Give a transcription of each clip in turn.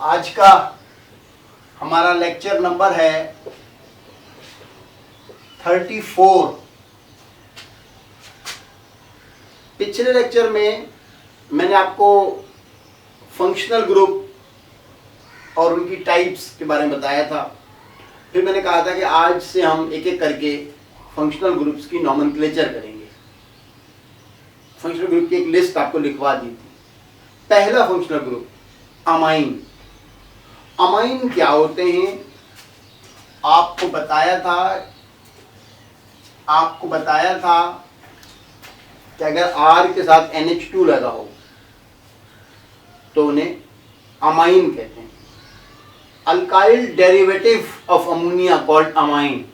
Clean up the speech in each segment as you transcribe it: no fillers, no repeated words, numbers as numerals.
आज का हमारा लेक्चर नंबर है 34। पिछले लेक्चर में मैंने आपको फंक्शनल ग्रुप और उनकी टाइप्स के बारे में बताया था। फिर मैंने कहा था कि आज से हम एक एक करके फंक्शनल ग्रुप्स की नॉमेनक्लेचर करेंगे। फंक्शनल ग्रुप की एक लिस्ट आपको लिखवा दी थी। पहला फंक्शनल ग्रुप अमाइन। अमाइन क्या होते हैं आपको बताया था कि अगर R के साथ NH2 लगा हो तो उन्हें अमाइन कहते हैं। Alkyl derivative of ammonia called amine.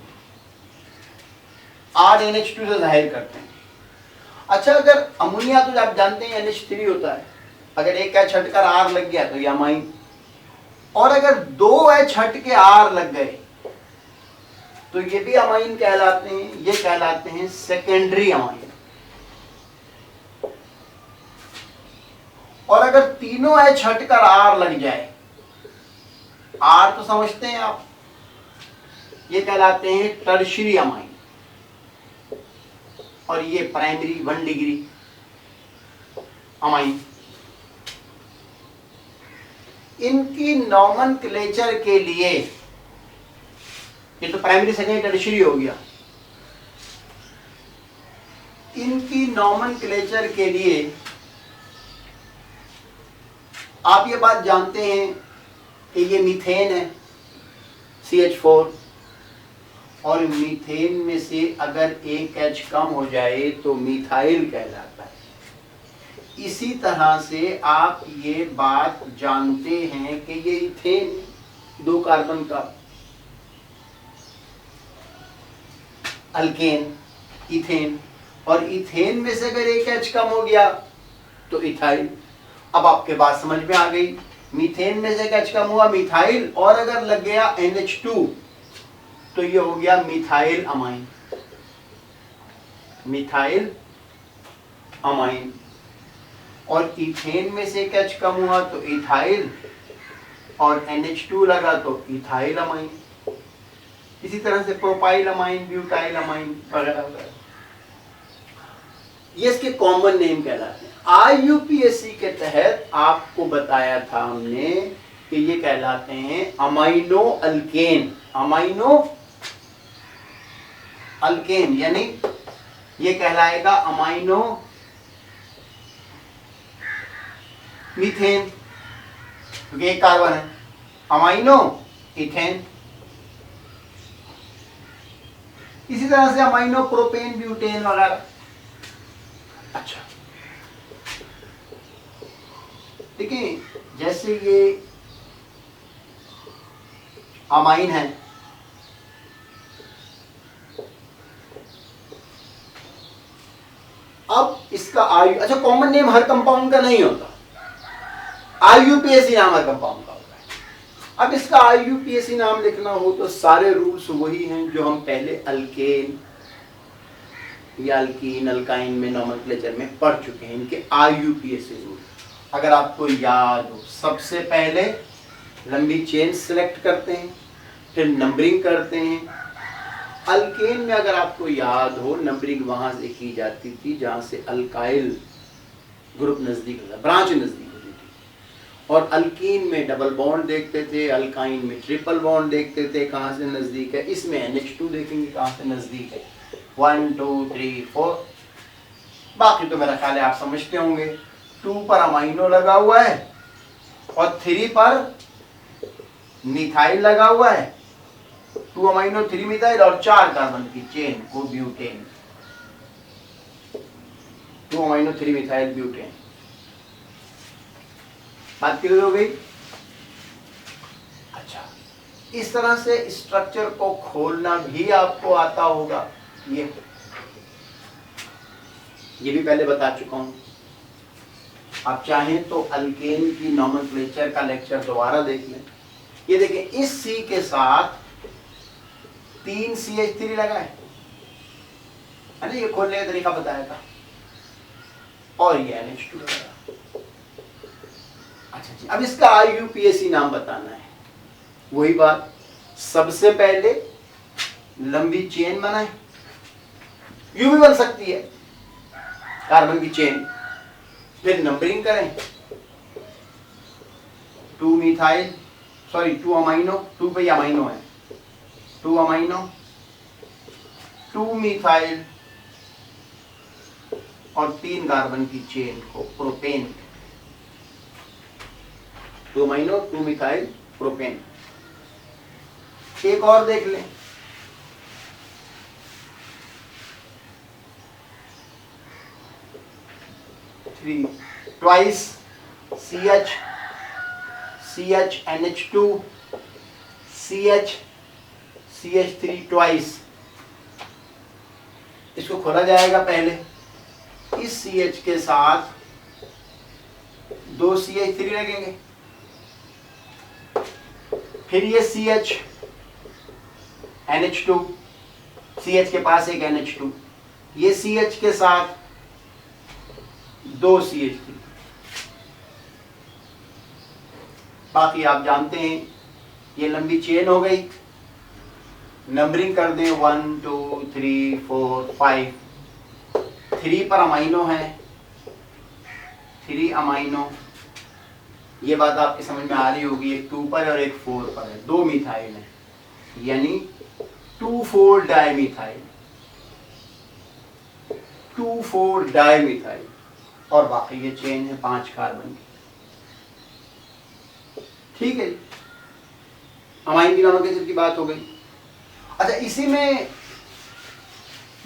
R NH2 से जाहिर करते हैं। अच्छा, अगर अमोनिया तो आप जानते हैं NH3 होता है, अगर एक H हटकर R लग गया तो ये अमाइन, और अगर दो H हट के R लग गए तो ये भी अमाइन कहलाते हैं। ये कहलाते हैं सेकेंडरी अमाइन। और अगर तीनों H हटकर R लग जाए, R तो समझते हैं आप, ये कहलाते हैं टर्शियरी अमाइन। और ये प्राइमरी 1 डिग्री अमाइन। इनकी नॉमेनक्लेचर के लिए, ये तो प्राइमरी सेकेंडरी टर्शियरी हो गया, इनकी नॉमेनक्लेचर के लिए आप ये बात जानते हैं कि ये मीथेन है CH4, और मीथेन में से अगर एक H कम हो जाए तो मिथाइल कहलाता है। इसी तरह से आप ये बात जानते हैं कि ये इथेन, 2 कार्बन का अल्केन इथेन, और इथेन में से अगर एक H कम हो गया तो इथाइल। अब आपके बात समझ में आ गई। मीथेन में से एक H कम हुआ मिथाइल, और अगर लग गया NH2 तो ये हो गया मिथाइल अमाइन। Methyl amine. और इथेन में से एक H कम हुआ तो इथाइल, और NH2 लगा तो इथाइल अमाइन। इसी तरह से प्रोपाइल अमाइन, ब्यूटाइल अमाइन वगैरह वगैरह, ये इसके कॉमन नेम कहलाते हैं। IUPAC के तहत आपको बताया था हमने कि ये कहलाते हैं अमाइनो अल्केन। अमाइनो अल्केन यानी ये कहलाएगा अमाइनो मीथेन, क्योंकि एक कार्बन है। Amino ethane. इसी तरह से अमाइनो प्रोपेन, ब्यूटेन वगैरह। अच्छा, देखिए जैसे ये अमाइन है, अब इसका अच्छा कॉमन नेम हर कंपाउंड का नहीं होता। IUPAC नाम हर कंपाउंड का होता है। अब इसका IUPAC नाम लिखना हो तो सारे रूल्स वही हैं जो हम पहले अल्केन या अल्कीन, अल्काइन में नॉमेनक्लेचर में पढ़ चुके हैं। इनके IUPAC रूल अगर आपको याद हो, सबसे पहले लंबी चेन सिलेक्ट करते हैं, फिर नंबरिंग करते हैं। अल्केन में अगर आपको याद हो, नंबरिंग वहां से की जाती थी जहां से अल्काइल ग्रुप नजदीक होता, ब्रांच नजदीक होती थी। और अल्कीन में डबल बॉन्ड देखते थे, अल्काइन में ट्रिपल बॉन्ड देखते थे कहां से नजदीक है। इसमें NH2 देखेंगे कहां से नजदीक है, 1 2 3 4। बाकी तो मेरा ख्याल है आप समझते होंगे। 2 पर अमाइनो लगा हुआ है और 3 पर मिथाइल लगा हुआ है। 2 अमाइनो 3 मिथाइल, और 4 कार्बन की चेन को ब्यूटेन। 2 amino 3 methyl butane. बात क्लियर हो गई? अच्छा, इस तरह से स्ट्रक्चर को खोलना भी आपको आता होगा। ये भी पहले बता चुका हूं। आप चाहें तो अल्केन की नॉमेनक्लेचर का लेक्चर दोबारा देख लें। ये देखिए, इस C के साथ 3 CH3 लगा है ना, ये खोलने का तरीका बताया था, और ये NH2 लगा। अच्छा जी, अब इसका IUPAC नाम बताना है। वही बात, सबसे पहले लंबी चेन बनाए, यूं भी बन सकती है कार्बन की चेन, फिर नंबरिंग करें, 2 मिथाइल, सॉरी 2 अमाइनो, 2 पे अमाइनो है, 2 अमाइनो, 2 मिथाइल और 3 कार्बन की चेन को प्रोपेन, 2 अमाइनो, 2 मिथाइल, प्रोपेन। एक और देख लें, twice CH, NH2, CH, CH3 twice. इसको खोला जाएगा पहले, इस CH के साथ 2 CH3 लगेंगे, फिर ये CH, NH2, CH के पास एक NH2, ये CH के साथ 2 CH3। बाकी आप जानते हैं, ये लंबी चेन हो गई। नंबरिंग कर दें 1 2 3 4 5, 3 पर अमाइनो है, 3 अमाइनो, ये बात आपकी समझ में आ रही होगी, एक 2 पर और एक 4 पर है, 2 मिथाइल है, यानी 2,4 डाइमिथाइल, 2,4 डाइमिथाइल। और बाकी ये चेन है 5 कार्बन की। ठीक है, अमाइन की नॉमेनक्लेचर एसिड की बात हो गई। अच्छा, इसी में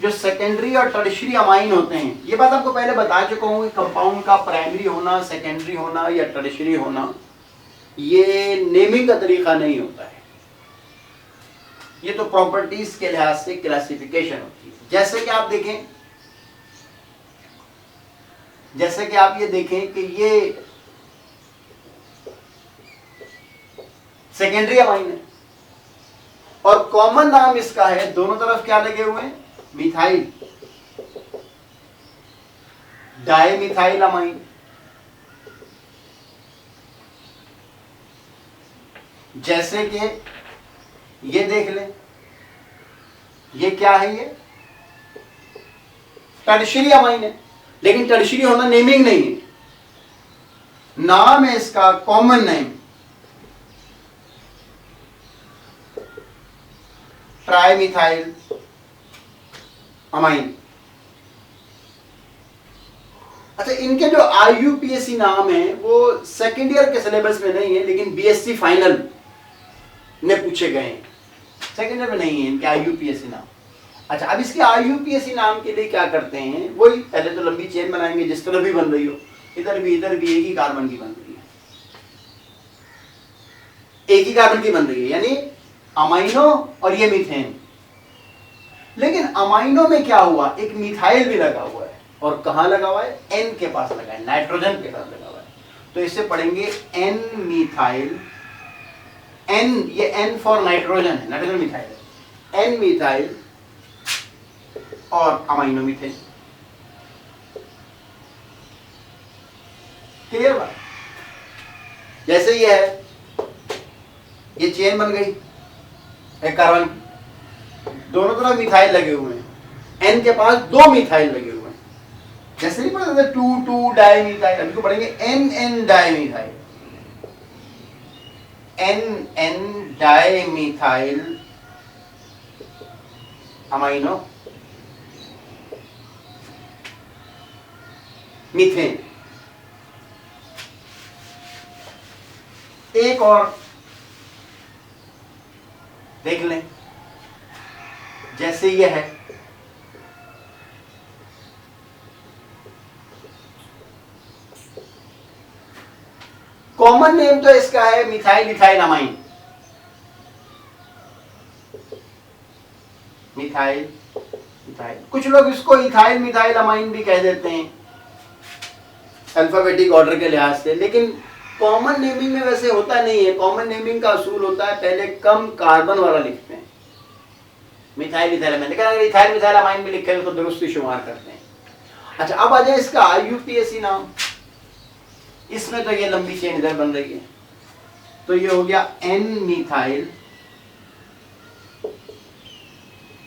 जो सेकेंडरी और टर्शियरी अमाइन होते हैं, ये बात आपको पहले बता चुका हूं कि कंपाउंड का प्राइमरी होना, सेकेंडरी होना या टर्शियरी होना, ये नेमिंग का तरीका नहीं होता है, ये तो प्रॉपर्टीज के लिहाज से क्लासिफिकेशन होती है। जैसे कि आप देखें, जैसे कि आप ये देखें कि ये सेकेंडरी अमाइन है और कॉमन नाम इसका है, दोनों तरफ क्या लगे हुए हैं, मिथाइल, डाइमिथाइल अमाइन। जैसे कि ये देख लें, ये क्या है, ये टर्शियरी अमाइन है, लेकिन टर्शियरी होना नेमिंग नहीं है, नाम है इसका कॉमन नेम, ट्राइमिथाइल अमाइन। अच्छा, इनके जो IUPAC नाम है वो सेकेंड ईयर के सिलेबस में नहीं है, लेकिन BSc फाइनल ने पूछे गए हैं, सेकेंड ईयर में नहीं है इनके IUPAC नाम। अच्छा, अब इसके IUPAC नाम के लिए क्या करते हैं, वही पहले तो लंबी चेन बनाएंगे, जिस तरह भी बन रही हो, इधर भी एक ही कार्बन की बन रही है, एक ही कार्बन की बन रही है, यानी अमाइनो और ये मीथेन। लेकिन अमाइनो में क्या हुआ, एक मिथाइल भी लगा हुआ है, और कहां लगा हुआ है, N के पास लगा है, नाइट्रोजन के साथ लगा हुआ है, तो इसे पढ़ेंगे N मिथाइल, N ये N फॉर नाइट्रोजन है, नाइट्रोजन मिथाइल है, N मिथाइल और अमाइनो मीथेन। क्लियर बात? जैसे ये है, ये चेन बन गई एक कार्बन, दोनों तरफ मिथाइल लगे हुए हैं, N के पास 2 मिथाइल लगे हुए हैं, जैसे नहीं पढ़ते थे 2,2 डाइमिथाइल, अभी को पढ़ेंगे N dimethyl, N dimethyl amino methane. एक और देख लें, जैसे यह है, कॉमन नेम तो इसका है methyl ethyl amine, methyl ethyl, कुछ लोग इसको इथाइल मिथाइल अमाइन भी कह देते हैं अल्फाबेटिक ऑर्डर के लिहाज से, लेकिन कॉमन नेमिंग में वैसे होता नहीं है। कॉमन नेमिंग का असूल होता है पहले कम कार्बन वाला लिखते हैं, मिथाइल इथाइल अमाइन, लेकिन अगर इथाइल मिथाइल अमाइन भी लिखे तो दुरुस्ती शुमार करते हैं। अच्छा, अब आ जाए इसका IUPAC नाम। इसमें तो ये लंबी चेन इधर बन रही है, तो ये हो गया एन मिथाइल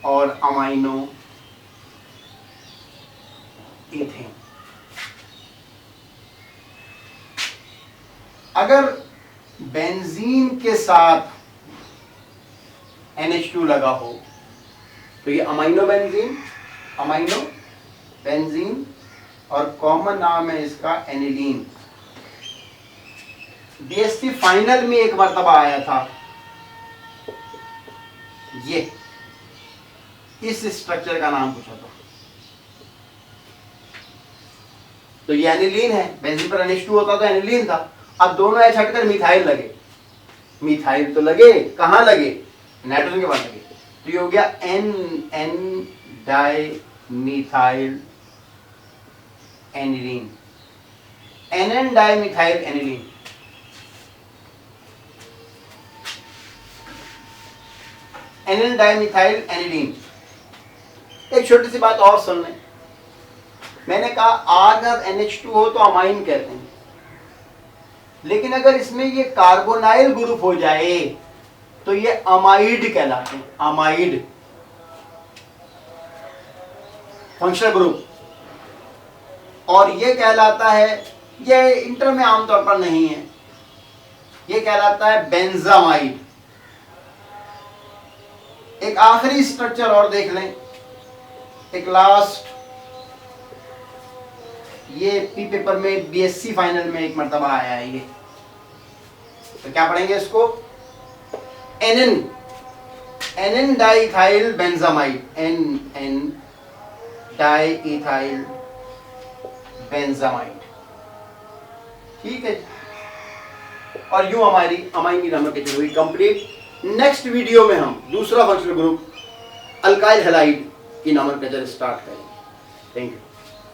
और अमाइनो इथेन। अगर बेंजीन के साथ NH2 लगा हो तो ये अमाइनो बेंजीन और कॉमन नाम है इसका एनिलीन। BSc फाइनल में एक मर्तबा आया था, ये इस स्ट्रक्चर का नाम पूछा था। तो ये एनिलीन है, बेंजीन पर NH2 होता तो एनिलीन था। अब दोनों एच हटकर मिथाइल लगे, मिथाइल तो लगे, कहां लगे? नाइट्रोजन के पास लगे, तो ये हो गया N dimethyl aniline, N dimethyl aniline. N dimethyl aniline. एक छोटी सी बात और सुन लें, मैंने कहा अगर NH2 हो तो अमाइन कहते हैं, लेकिन अगर इसमें ये कार्बोनाइल ग्रुप हो जाए तो ये अमाइड कहलाते हैं। अमाइड फंक्शनल ग्रुप, और ये कहलाता है, ये इंटर में आमतौर पर नहीं है, ये कहलाता है बेंजामाइड। एक आखिरी स्ट्रक्चर और देख लें, एक लास्ट, ये पी पेपर में BSc फाइनल में एक मर्तबा आया है ये, तो क्या पढ़ेंगे इसको? N diethyl benzamide, N diethyl benzamide. ठीक है, और यूं हमारी अमाइन नमक हुई कंप्लीट। नेक्स्ट वीडियो में हम दूसरा फंक्शनल ग्रुप अल्काइल हैलाइड की नोमेनक्लेचर स्टार्ट करेंगे। Thank you.